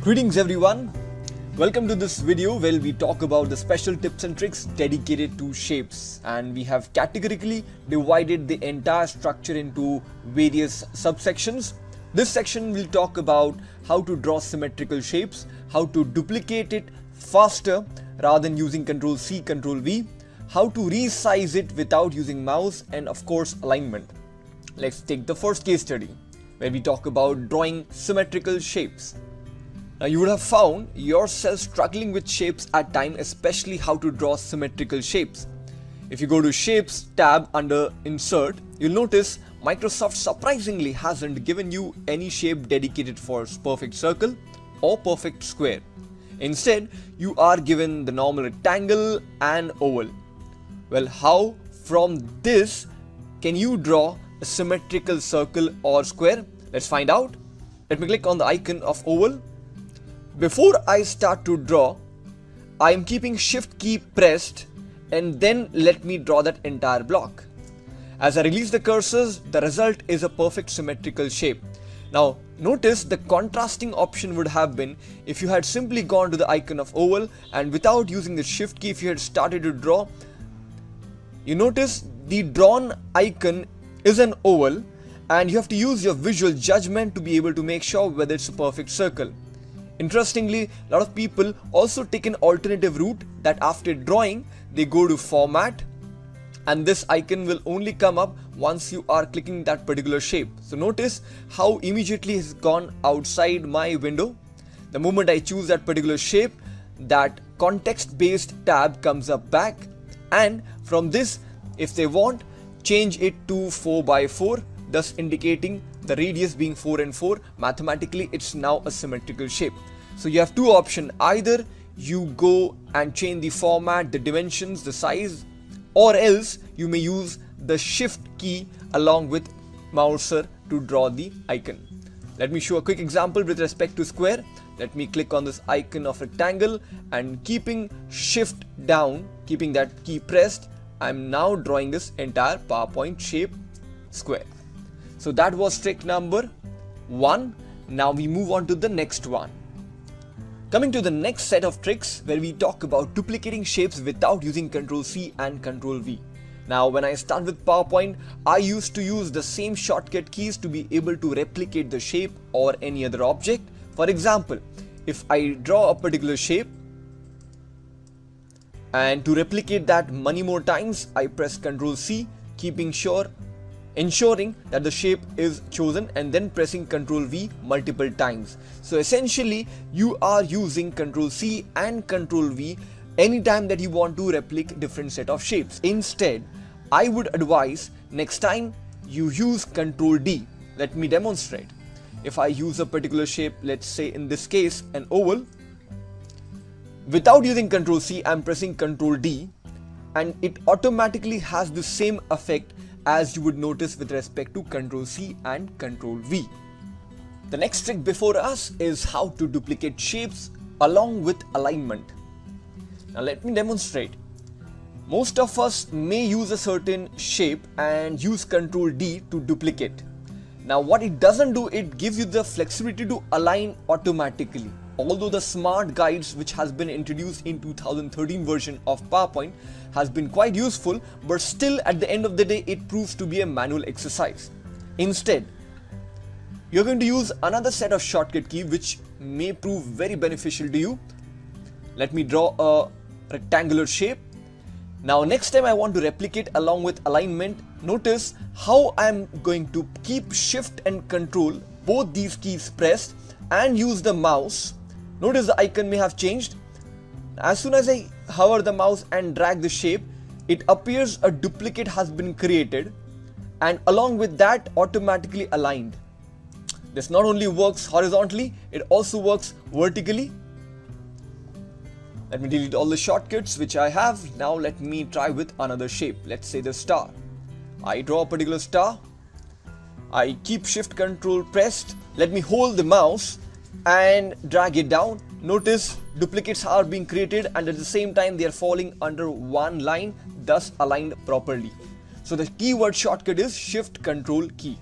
Greetings everyone, welcome to this video where we talk about the special tips and tricks dedicated to shapes, and we have categorically divided the entire structure into various subsections. This section will talk about how to draw symmetrical shapes, how to duplicate it faster rather than using Ctrl+C, Ctrl+V, how to resize it without using mouse, and of course alignment. Let's take the first case study where we talk about drawing symmetrical shapes. Now you would have found yourself struggling with shapes at times, especially how to draw symmetrical shapes. If you go to Shapes tab under Insert, you'll notice Microsoft surprisingly hasn't given you any shape dedicated for perfect circle or perfect square. Instead, you are given the normal rectangle and oval. Well, how from this can you draw a symmetrical circle or square? Let's find out. Let me click on the icon of oval. Before I start to draw, I am keeping Shift key pressed and then let me draw that entire block. As I release the cursors, the result is a perfect symmetrical shape. Now notice the contrasting option would have been if you had simply gone to the icon of oval and without using the Shift key, if you had started to draw, you notice the drawn icon is an oval and you have to use your visual judgment to be able to make sure whether it's a perfect circle. Interestingly, a lot of people also take an alternative route that after drawing, they go to Format, and this icon will only come up once you are clicking that particular shape. So notice how immediately it's gone outside my window. The moment I choose that particular shape, that context-based tab comes up back, and from this, if they want, change it to 4x4, thus indicating the radius being 4 and 4. Mathematically, it's now a symmetrical shape. So you have two options: either you go and change the format, the dimensions, the size, or else you may use the Shift key along with mouser to draw the icon. Let me show a quick example with respect to square. Let me click on this icon of rectangle and keeping Shift down, keeping that key pressed, I'm now drawing this entire PowerPoint shape square. So that was trick number 1. Now we move on to the next one. Coming to the next set of tricks where we talk about duplicating shapes without using Ctrl+C and Ctrl+V. Now when I start with PowerPoint, I used to use the same shortcut keys to be able to replicate the shape or any other object. For example, if I draw a particular shape and to replicate that many more times, I press Ctrl+C, ensuring that the shape is chosen, and then pressing Ctrl+V multiple times. So essentially you are using Ctrl+C and Ctrl+V anytime that you want to replicate different set of shapes. Instead, I would advise next time you use Ctrl+D. Let me demonstrate. If I use a particular shape, let's say in this case an oval, without using Ctrl+C, I'm pressing Ctrl+D, and it automatically has the same effect as you would notice with respect to Ctrl+C and Ctrl+V. The next trick before us is how to duplicate shapes along with alignment. Now let me demonstrate. Most of us may use a certain shape and use Ctrl+D to duplicate. Now what it doesn't do, it gives you the flexibility to align automatically. Although the smart guides which has been introduced in 2013 version of PowerPoint has been quite useful, but still at the end of the day it proves to be a manual exercise. Instead, you're going to use another set of shortcut key which may prove very beneficial to you. Let me draw a rectangular shape. Now next time I want to replicate along with alignment, notice how I'm going to keep Shift and Control, both these keys pressed, and use the mouse. Notice the icon may have changed. As soon as I hover the mouse and drag the shape, it appears a duplicate has been created, and along with that automatically aligned. This not only works horizontally, it also works vertically. Let me delete all the shortcuts which I have. Now let me try with another shape. Let's say the star. I draw a particular star. I keep Shift Control pressed. Let me hold the mouse and drag it down. Notice duplicates are being created and at the same time they are falling under one line, thus aligned properly. So the keyword shortcut is Shift Control key.